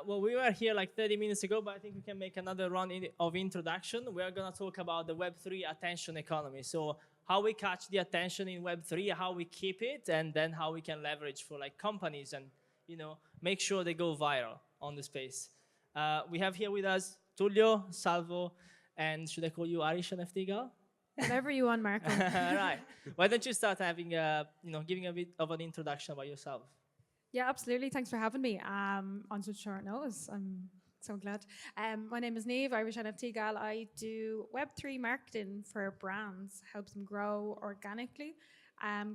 Well, we were here like 30 minutes ago, but I think we can make another round of introduction. We are going to talk about the Web3 attention economy. So how we catch the attention in Web3, how we keep it, and then how we can leverage for like companies and make sure they go viral on the space. We have here with us Tullio, Salvo, and should I call you Irish NFT girl? Whatever you want, Marco. Right. Why don't you start having giving a bit of an introduction about yourself? Yeah, absolutely. Thanks for having me on such short notice. I'm so glad. My name is Niamh, Irish NFT gal. I do Web3 marketing for brands, helps them grow organically,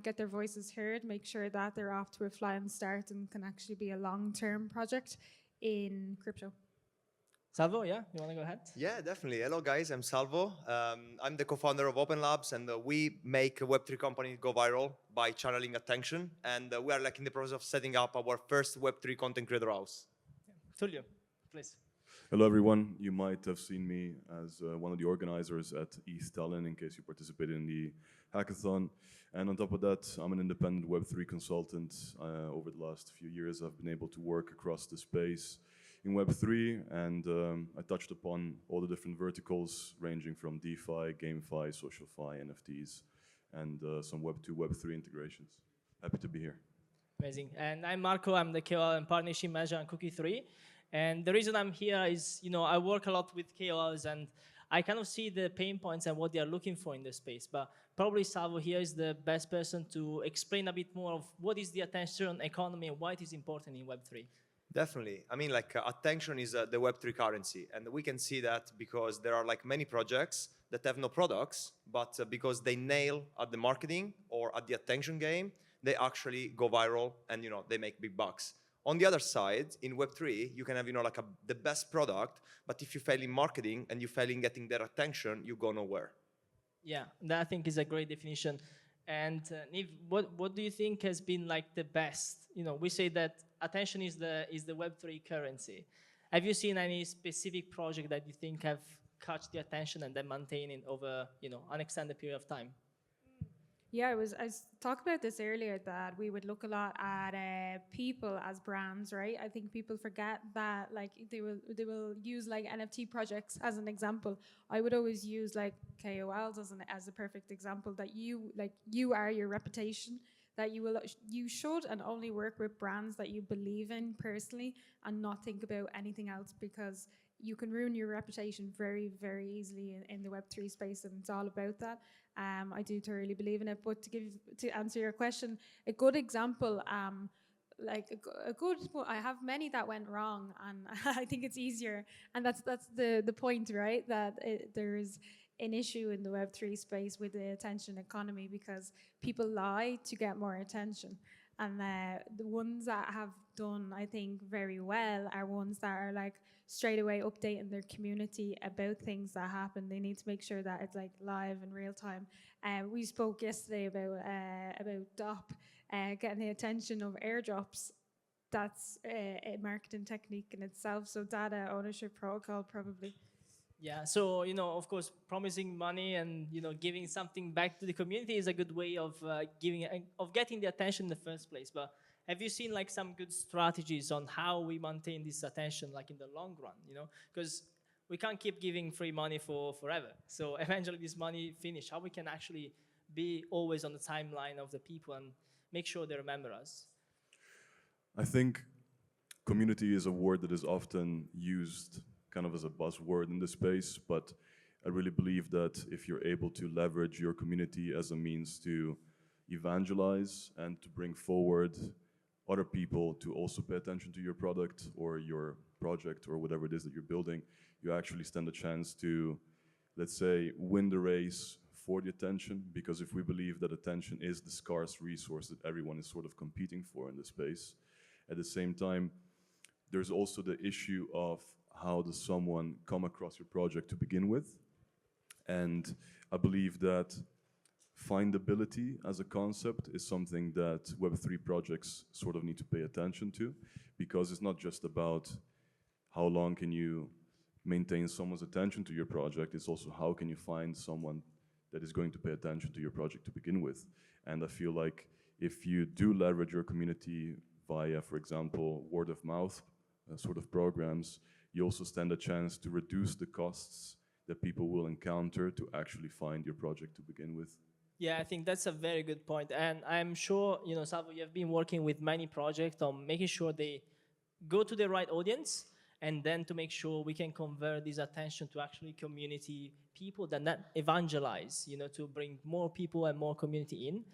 get their voices heard, make sure that they're off to a flying start and can actually be a long-term project in crypto. Salvo, yeah, you want to go ahead? Yeah, definitely. Hello, guys. I'm Salvo. I'm the co-founder of Open Labs, and we make a Web3 company go viral by channeling attention. And we are like in the process of setting up our first Web3 content creator house. Tullio, please. Hello, everyone. You might have seen me as one of the organizers at East Tallinn, in case you participated in the hackathon. And on top of that, I'm an independent Web3 consultant. Over the last few years, I've been able to work across the space in Web3, and I touched upon all the different verticals ranging from DeFi, GameFi, SocialFi, NFTs, and some Web2, Web3 integrations. Happy to be here. Amazing. And I'm Marco. I'm the KOL and Partnership Manager on Cookie3. And the reason I'm here is, I work a lot with KOLs, and I kind of see the pain points and what they are looking for in the space. But probably Salvo here is the best person to explain a bit more of what is the attention economy and why it is important in Web3. Definitely. I mean, like attention is the Web3 currency. And we can see that because there are like many projects that have no products, but because they nail at the marketing or at the attention game, they actually go viral and, they make big bucks. On the other side, in Web3, you can have, the best product, but if you fail in marketing and you fail in getting their attention, you go nowhere. Yeah, that I think is a great definition. And Niamh, what do you think has been like the best? We say that attention is the Web3 currency. Have you seen any specific project that you think have caught the attention and then maintain it over an extended period of time? Yeah, I was talking about this earlier, that we would look a lot at people as brands, right? I think people forget that like they will use like NFT projects as an example. I would always use like KOLs as a perfect example, that you are your reputation, that you should and only work with brands that you believe in personally and not think about anything else, because you can ruin your reputation very, very easily in the Web3 space, and it's all about that. I do thoroughly believe in it. But to answer your question, a good example, I have many that went wrong, and I think it's easier, and that's the point, right? That there is an issue in the Web3 space with the attention economy, because people lie to get more attention. And the ones that have done, I think, very well are ones that are like straight away updating their community about things that happen. They need to make sure that it's like live in real time. We spoke yesterday about DOP getting the attention of airdrops. That's a marketing technique in itself. So data ownership protocol probably. Yeah, so of course, promising money and giving something back to the community is a good way of getting the attention in the first place. But have you seen like some good strategies on how we maintain this attention like in the long run? Because we can't keep giving free money forever. So eventually, this money finish. How we can actually be always on the timeline of the people and make sure they remember us? I think community is a word that is often used kind of as a buzzword in the space, but I really believe that if you're able to leverage your community as a means to evangelize and to bring forward other people to also pay attention to your product or your project or whatever it is that you're building, you actually stand a chance to, let's say, win the race for the attention. Because if we believe that attention is the scarce resource that everyone is sort of competing for in the space, at the same time, there's also the issue of how does someone come across your project to begin with? And I believe that findability as a concept is something that Web3 projects sort of need to pay attention to, because it's not just about how long can you maintain someone's attention to your project, it's also how can you find someone that is going to pay attention to your project to begin with. And I feel like if you do leverage your community via, for example, word of mouth sort of programs, you also stand a chance to reduce the costs that people will encounter to actually find your project to begin with. Yeah, I think that's a very good point. And I'm sure, Salvo, you have been working with many projects on making sure they go to the right audience, and then to make sure we can convert this attention to actually community people that not evangelize, to bring more people and more community in.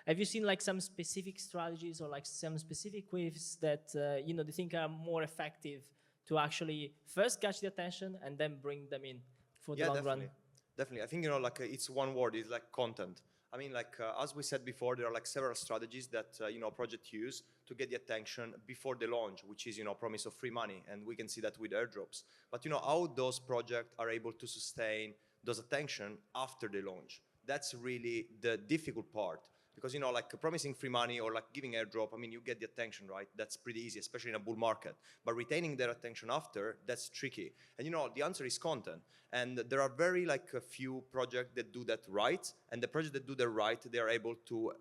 Have you seen like some specific strategies or like some specific ways that, they think are more effective to actually first catch the attention and then bring them in for the long run? Definitely. I think, it's one word, it's like content. I mean, as we said before, there are like several strategies that, projects use to get the attention before the launch, which is, promise of free money. And we can see that with airdrops. But, how those projects are able to sustain those attention after the launch. That's really the difficult part. Because, promising free money or like giving airdrop, I mean, you get the attention, right? That's pretty easy, especially in a bull market. But retaining their attention after, that's tricky. And, the answer is content. And there are very a few projects that do that right. And the projects that do that right, they are able to,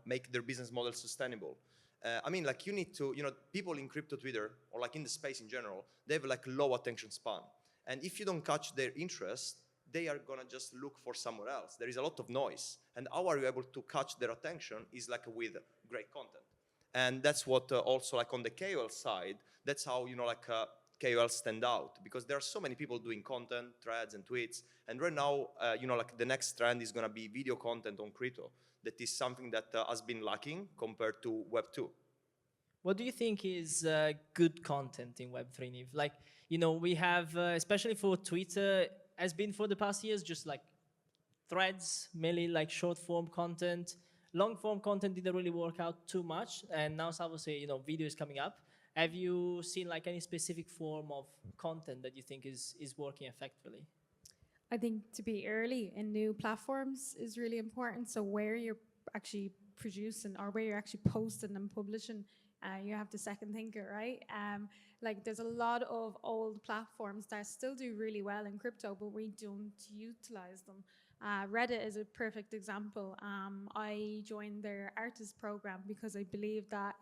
make their business model sustainable. I mean, you need to, people in crypto Twitter or like in the space in general, they have low attention span. And if you don't catch their interest, they are gonna just look for somewhere else. There is a lot of noise. And how are you able to catch their attention is with great content. And that's what also on the KOL side, that's how, KOL stand out, because there are so many people doing content, threads and tweets. And right now, the next trend is gonna be video content on crypto. That is something that has been lacking compared to Web 2. What do you think is good content in Web3, Niv? Like, we have, especially for Twitter, has been for the past years just threads, mainly short form content. Long form content didn't really work out too much, and now Salvo say video is coming up. Have you seen any specific form of content that you think is working effectively? I think to be early in new platforms is really important. So where you're actually producing or where you're actually posting and publishing, you have to second think it, right? There's a lot of old platforms that still do really well in crypto, but we don't utilize them. Reddit is a perfect example. I joined their artist program because I believe that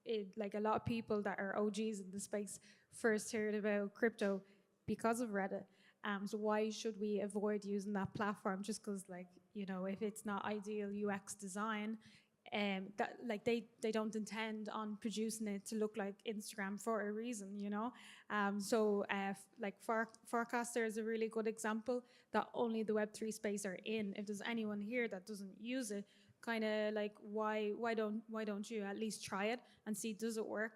a lot of people that are OGs in the space first heard about crypto because of Reddit. So why should we avoid using that platform just because, if it's not ideal UX design, that they don't intend on producing it to look like Instagram for a reason, Forecaster is a really good example that only the Web3 space are in. If there's anyone here that doesn't use it, why don't you at least try it and see does it work?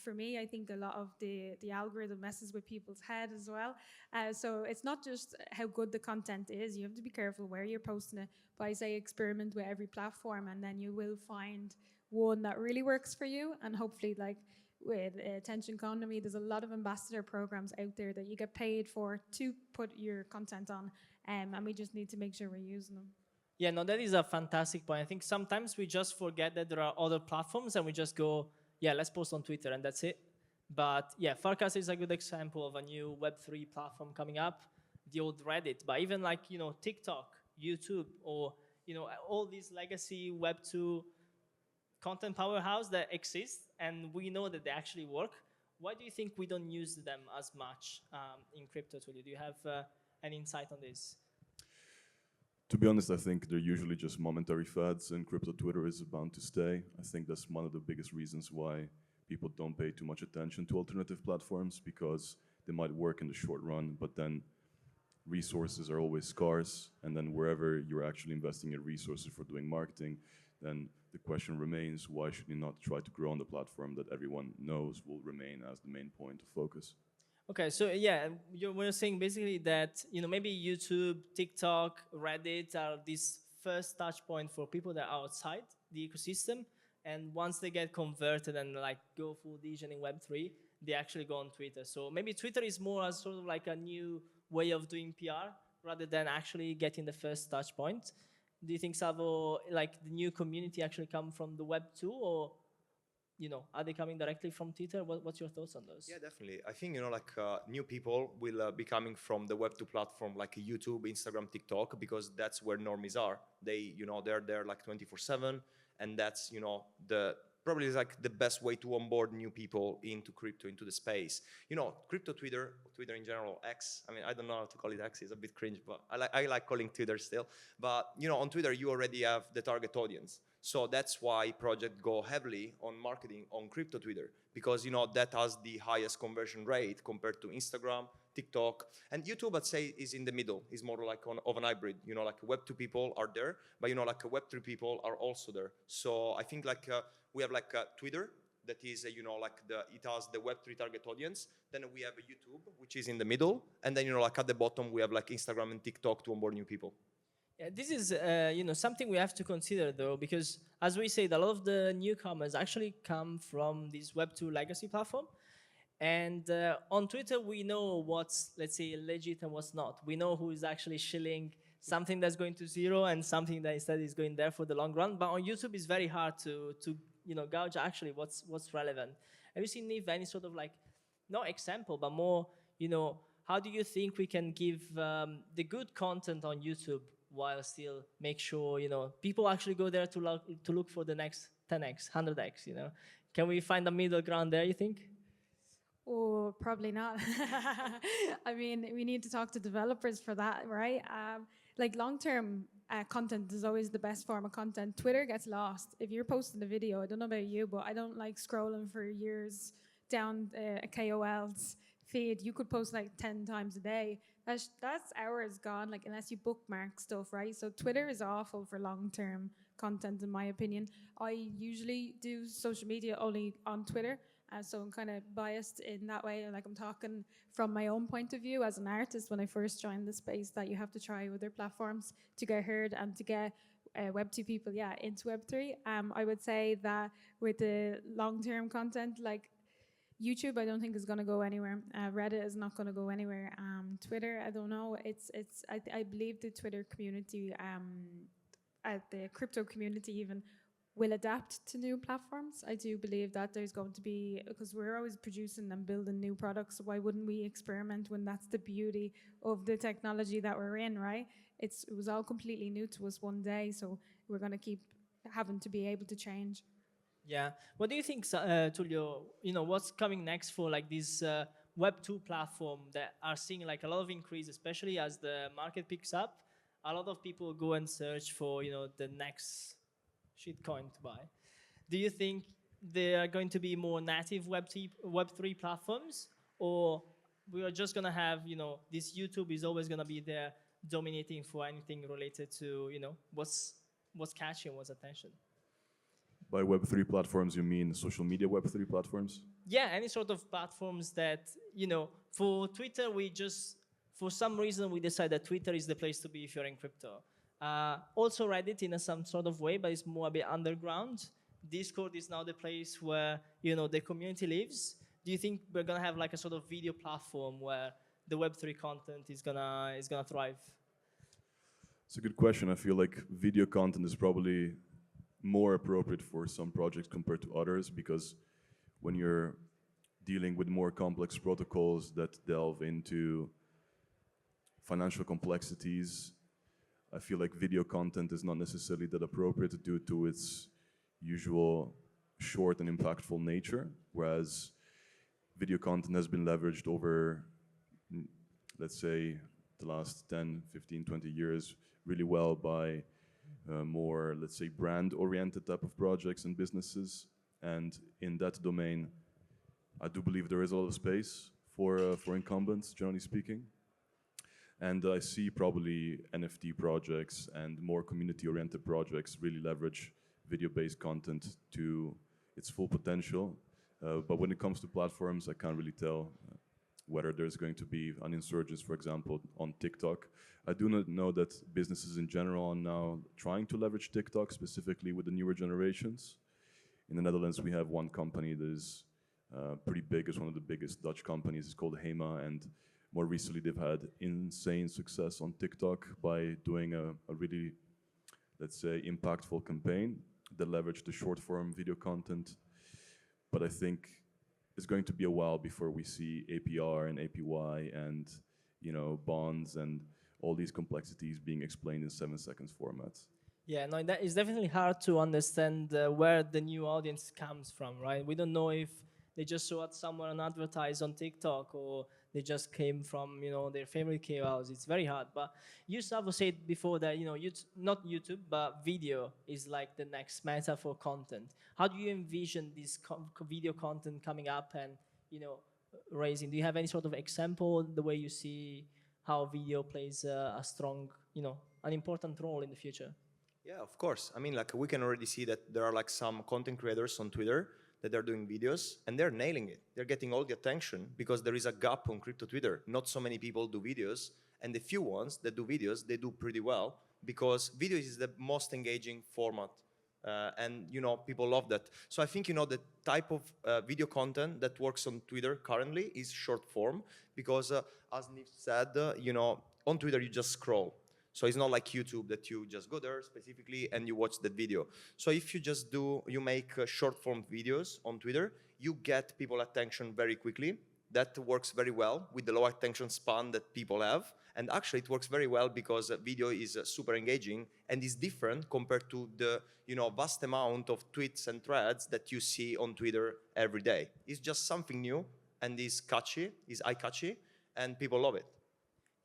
For me, I think a lot of the algorithm messes with people's head as well. So it's not just how good the content is. You have to be careful where you're posting it. But I say experiment with every platform, and then you will find one that really works for you. And hopefully, with attention economy, there's a lot of ambassador programs out there that you get paid for to put your content on, and we just need to make sure we're using them. Yeah, no, that is a fantastic point. I think sometimes we just forget that there are other platforms and we just go, yeah, let's post on Twitter and that's it. But yeah, Forecast is a good example of a new Web3 platform coming up, the old Reddit. But even TikTok, YouTube, or all these legacy Web2 content powerhouse that exist, and we know that they actually work. Why do you think we don't use them as much in crypto, Tullio? Do you have an insight on this? To be honest, I think they're usually just momentary fads, and crypto Twitter is bound to stay. I think that's one of the biggest reasons why people don't pay too much attention to alternative platforms, because they might work in the short run, but then resources are always scarce, and then wherever you're actually investing your resources for doing marketing, then the question remains, why should you not try to grow on the platform that everyone knows will remain as the main point of focus? Okay, so yeah, we're saying basically that maybe YouTube, TikTok, Reddit are this first touch point for people that are outside the ecosystem, and once they get converted and go full digital in Web3, they actually go on Twitter. So maybe Twitter is more as sort of a new way of doing PR rather than actually getting the first touch point. Do you think, Salvo, the new community actually come from the Web 2, or are they coming directly from Twitter? What's your thoughts on those? Yeah, definitely. I think, new people will be coming from the Web2 platform like YouTube, Instagram, TikTok, because that's where normies are. They're there 24/7, and that's, the probably is like the best way to onboard new people into crypto, into the space. You know, crypto Twitter in general, X. I mean, I don't know how to call it X. It's a bit cringe, but I like calling Twitter still. But you know, on Twitter you already have the target audience. So that's why projects go heavily on marketing on crypto Twitter, because you know that has the highest conversion rate compared to Instagram, TikTok, and YouTube. I'd say is in the middle. Is more like of an hybrid. You know, like Web2 people are there, but you know, like Web3 people are also there. So I think like we have like Twitter that is you know, like it has the Web3 target audience. Then we have YouTube, which is in the middle, and then you know, like at the bottom we have like Instagram and TikTok to onboard new people. Yeah, this is you know, something we have to consider though, because as we said, a lot of the newcomers actually come from this Web2 legacy platform. And on Twitter, we know what's, let's say, legit and what's not. We know who is actually shilling something that's going to zero and something that instead is going there for the long run. But on YouTube, it's very hard to you know, gauge actually what's relevant. Have you seen, Niv, any sort of like, not example, but more, you know, how do you think we can give the good content on YouTube while still make sure, you know, people actually go there to look for the next 10x, 100x, you know? Can we find a middle ground there, you think? Oh, probably not. I mean, we need to talk to developers for that, right? Like long-term content is always the best form of content. Twitter gets lost. If you're posting a video, I don't know about you, but I don't like scrolling for years down a KOL's feed. You could post like 10 times a day. That's hours gone, like unless you bookmark stuff, right? So Twitter is awful for long-term content, in my opinion. I usually do social media only on Twitter. So I'm kind of biased in that way. Like I'm talking from my own point of view as an artist when I first joined the space, that you have to try other platforms to get heard and to get Web2 people, into Web3. I would say that with the long-term content, like YouTube, I don't think is going to go anywhere. Reddit is not going to go anywhere. Twitter, I don't know. I believe the Twitter community, the crypto community even, will adapt to new platforms. I do believe that there's going to be, because we're always producing and building new products, so why wouldn't we experiment when that's the beauty of the technology that we're in, right? It was all completely new to us one day, so we're going to keep having to be able to change. Yeah. What do you think, Tullio, you know, what's coming next for like this Web2 platform that are seeing like a lot of increase, especially as the market picks up? A lot of people go and search for, you know, the next shitcoin to buy. Do you think there are going to be more native Web3 platforms, or we are just going to have, you know, this YouTube is always going to be there dominating for anything related to, you know, what's catching, what's attention? By Web3 platforms, you mean social media Web3 platforms? Yeah, any sort of platforms that, you know, for Twitter, for some reason, we decided that Twitter is the place to be if you're in crypto. Also Reddit in some sort of way, but it's more a bit underground. Discord is now the place where, you know, the community lives. Do you think we're gonna have like a sort of video platform where the Web3 content is gonna thrive? It's a good question. I feel like video content is probably more appropriate for some projects compared to others, because when you're dealing with more complex protocols that delve into financial complexities, I feel like video content is not necessarily that appropriate due to its usual short and impactful nature, whereas video content has been leveraged over, let's say, the last 10, 15, 20 years really well by more, let's say, brand-oriented type of projects and businesses. And in that domain, I do believe there is a lot of space for incumbents, generally speaking. And I see probably NFT projects and more community-oriented projects really leverage video-based content to its full potential. But when it comes to platforms, I can't really tell whether there's going to be an insurgence, for example, on TikTok. I do not know that businesses in general are now trying to leverage TikTok, specifically with the newer generations. In the Netherlands, we have one company that is pretty big. It's one of the biggest Dutch companies. It's called Hema, and more recently they've had insane success on TikTok by doing a really, let's say, impactful campaign that leveraged the short-form video content. But I think it's going to be a while before we see APR and APY and, you know, bonds and all these complexities being explained in 7 seconds formats. Yeah, no, that is definitely hard to understand where the new audience comes from, right? We don't know if they just saw it somewhere and advertised on TikTok, or they just came from, their favorite KOLs. It's very hard. But you, Salvo, said before that, not YouTube, but video is like the next meta for content. How do you envision this video content coming up and, raising? Do you have any sort of example, the way you see how video plays a strong, an important role in the future? Yeah, of course. I mean, like we can already see that there are like some content creators on Twitter that are doing videos and they're nailing it. They're getting all the attention because there is a gap on crypto Twitter. Not so many people do videos, and the few ones that do videos, they do pretty well because video is the most engaging format. And people love that. So I think the type of video content that works on Twitter currently is short form because as Niv said, on Twitter you just scroll. So it's not like YouTube that you just go there specifically and you watch the video. So if you make short form videos on Twitter, you get people attention very quickly. That works very well with the low attention span that people have. And actually it works very well because video is super engaging and is different compared to the vast amount of tweets and threads that you see on Twitter every day. It's just something new and is catchy, is eye-catchy, and people love it.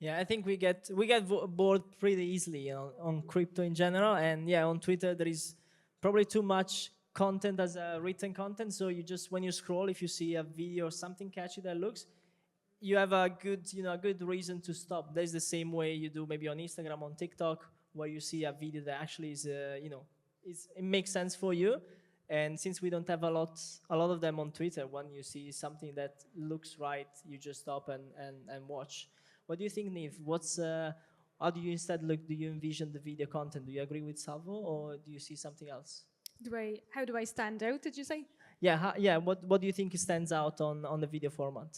Yeah, I think we get bored pretty easily on crypto in general, and yeah, on Twitter there is probably too much content as a written content. So you just, when you scroll, if you see a video or something catchy that looks, you have a good reason to stop. There's the same way you do maybe on Instagram, on TikTok, where you see a video that actually is it makes sense for you. And since we don't have a lot of them on Twitter, when you see something that looks right, you just stop and watch. What do you think, Niv? How do you instead look? Do you envision the video content? Do you agree with Salvo, or do you see something else? How do I stand out? Did you say? Yeah. What do you think stands out on the video format?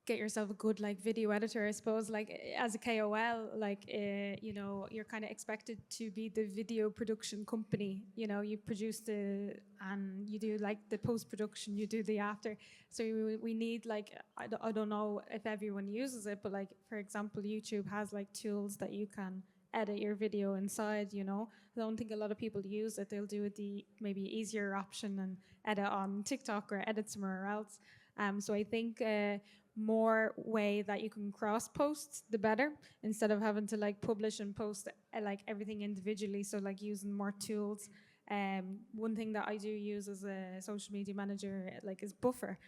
Get yourself a good video editor, I suppose. As a KOL, you're kind of expected to be the video production company. You produce and you do the post production, you do the after. So we need I don't know if everyone uses it, but for example, YouTube has tools that you can edit your video inside. I don't think a lot of people use it. They'll do it the maybe easier option and edit on TikTok or edit somewhere else. So I think more way that you can cross post, the better, instead of having to publish and post everything individually. So using more tools. One thing that I do use as a social media manager is Buffer.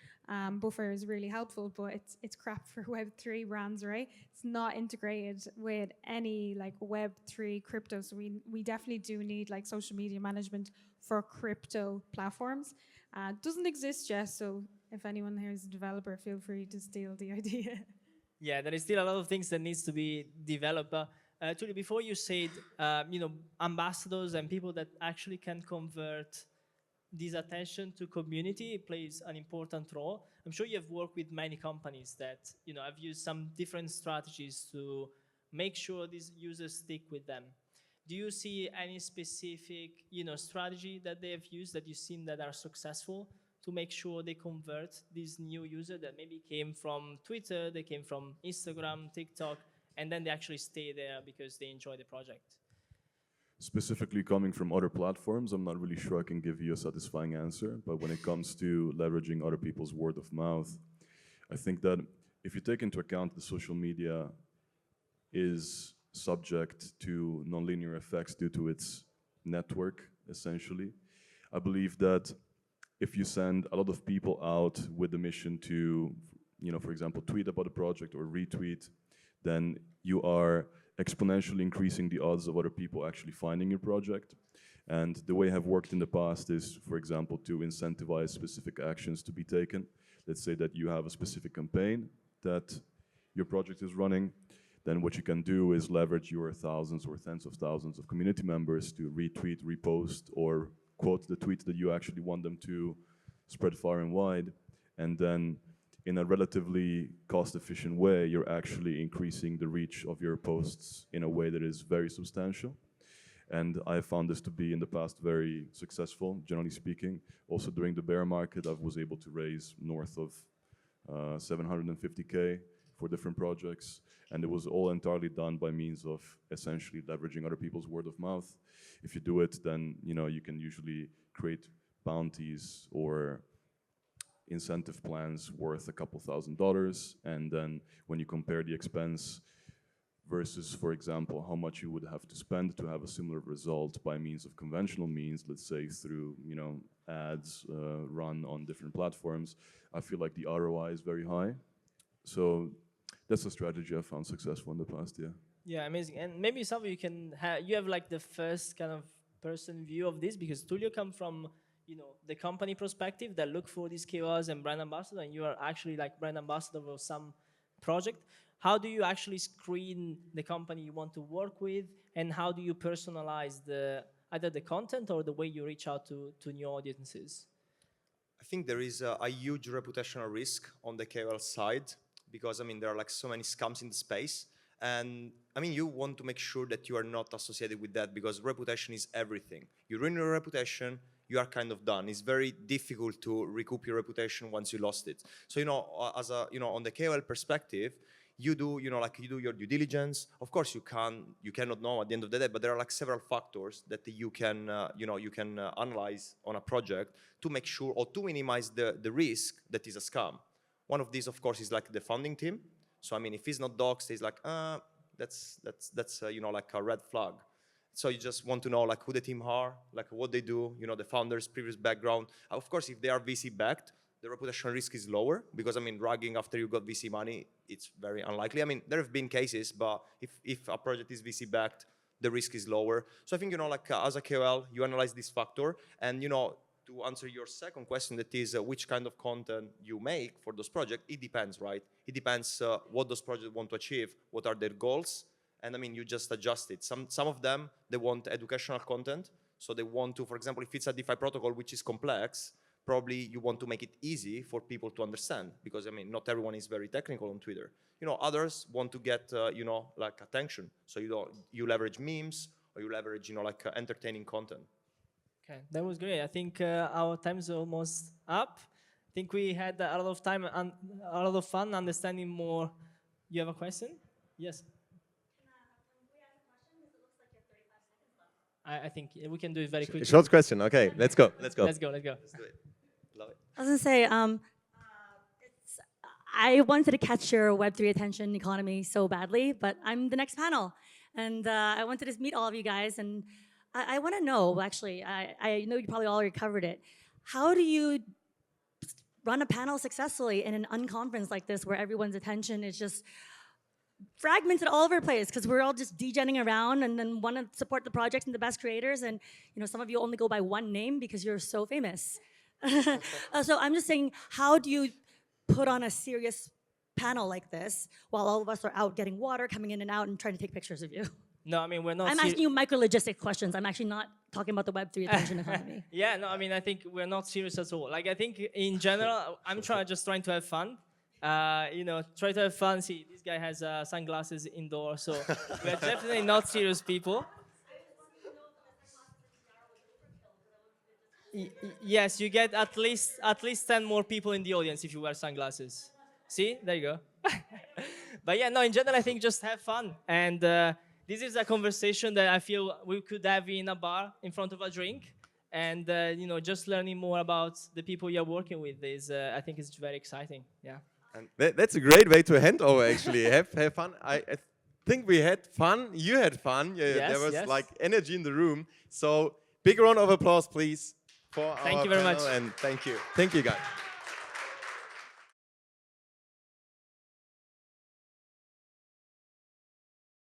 Buffer is really helpful, but it's crap for Web3 brands, right? It's not integrated with any Web3 crypto. So we definitely do need social media management for crypto platforms. Doesn't exist yet, so if anyone here is a developer, feel free to steal the idea. Yeah, there is still a lot of things that needs to be developed. Tullio, before you said, ambassadors and people that actually can convert this attention to community plays an important role. I'm sure you have worked with many companies that have used some different strategies to make sure these users stick with them. Do you see any specific strategy that they have used that you've seen that are successful to make sure they convert these new users that maybe came from Twitter, they came from Instagram, TikTok, and then they actually stay there because they enjoy the project? Specifically coming from other platforms, I'm not really sure I can give you a satisfying answer, but when it comes to leveraging other people's word of mouth, I think that if you take into account the social media is subject to nonlinear effects due to its network, essentially, I believe that if you send a lot of people out with the mission to, for example, tweet about a project or retweet, then you are exponentially increasing the odds of other people actually finding your project. And the way I've worked in the past is, for example, to incentivize specific actions to be taken. Let's say that you have a specific campaign that your project is running. Then what you can do is leverage your thousands or tens of thousands of community members to retweet, repost, or quote the tweet that you actually want them to spread far and wide. And then in a relatively cost-efficient way, you're actually increasing the reach of your posts in a way that is very substantial. And I found this to be in the past very successful, generally speaking. Also during the bear market, I was able to raise north of 750K for different projects. And it was all entirely done by means of essentially leveraging other people's word of mouth. If you do it, then you can usually create bounties or incentive plans worth a couple $1,000s. And then when you compare the expense versus, for example, how much you would have to spend to have a similar result by means of conventional means, let's say through ads run on different platforms, I feel like the ROI is very high. So that's a strategy I found successful in the past year. Yeah, amazing. And maybe Salvo, you have like the first kind of person view of this, because Tullio come from the company perspective that look for these KOLs and brand ambassador, and you are actually like brand ambassador of some project. How do you actually screen the company you want to work with, and how do you personalize either the content or the way you reach out to new audiences? I think there is a huge reputational risk on the KOL side, because there are like so many scams in the space. And you want to make sure that you are not associated with that, because reputation is everything. You ruin your reputation, you are kind of done. It's very difficult to recoup your reputation once you lost it. So, on the KOL perspective, you do your due diligence. Of course, you cannot know at the end of the day, but there are like several factors that you can analyze on a project to make sure or to minimize the risk that is a scam. One of these, of course, is like the founding team. So if he's not doxed, he's like, that's like a red flag. So you just want to know like who the team are, like what they do, the founders' previous background. Of course, if they are VC backed, the reputational risk is lower, because ragging after you got VC money, it's very unlikely. There have been cases, but if a project is VC backed, the risk is lower. So I think as a KOL, you analyze this factor, and to answer your second question, that is which kind of content you make for those projects, it depends, right? It depends what those projects want to achieve, what are their goals, and you just adjust it. Some of them, they want educational content, so they want to, for example, if it's a DeFi protocol which is complex, probably you want to make it easy for people to understand, because not everyone is very technical on Twitter. Others want to get like attention, so you leverage memes, or you leverage like entertaining content. Okay, that was great. I think our time is almost up. I think we had a lot of time and a lot of fun understanding more. You have a question? Yes. I think we can do it very quickly. Short question. Okay, let's go. Let's go. Let's do it. Love it. I was gonna say, I wanted to catch your Web3 attention economy so badly, but I'm the next panel, and I wanted to meet all of you guys, and I want to know, actually, I know you probably already covered it. How do you run a panel successfully in an unconference like this, where everyone's attention is just fragmented all over the place, because we're all just degenning around and then want to support the projects and the best creators, and some of you only go by one name because you're so famous. So I'm just saying, how do you put on a serious panel like this while all of us are out getting water, coming in and out, and trying to take pictures of you? No, we're not. I'm asking you micro-logistic questions. I'm actually not talking about the Web3 attention economy. Yeah, no, I think we're not serious at all. Like, I think in general, I'm trying to have fun. Try to have fun. See, this guy has sunglasses indoors, so we're definitely not serious people. Yes, you get at least 10 more people in the audience if you wear sunglasses. See, there you go. But yeah, no, in general, I think just have fun. And this is a conversation that I feel we could have in a bar in front of a drink. And just learning more about the people you're working with is, I think, it's very exciting. Yeah. And that's a great way to hand over. Actually, have fun. I think we had fun. You had fun. Yes, there was yes. like energy in the room. So big round of applause, please, for our Thank you very panel, much. and thank you guys.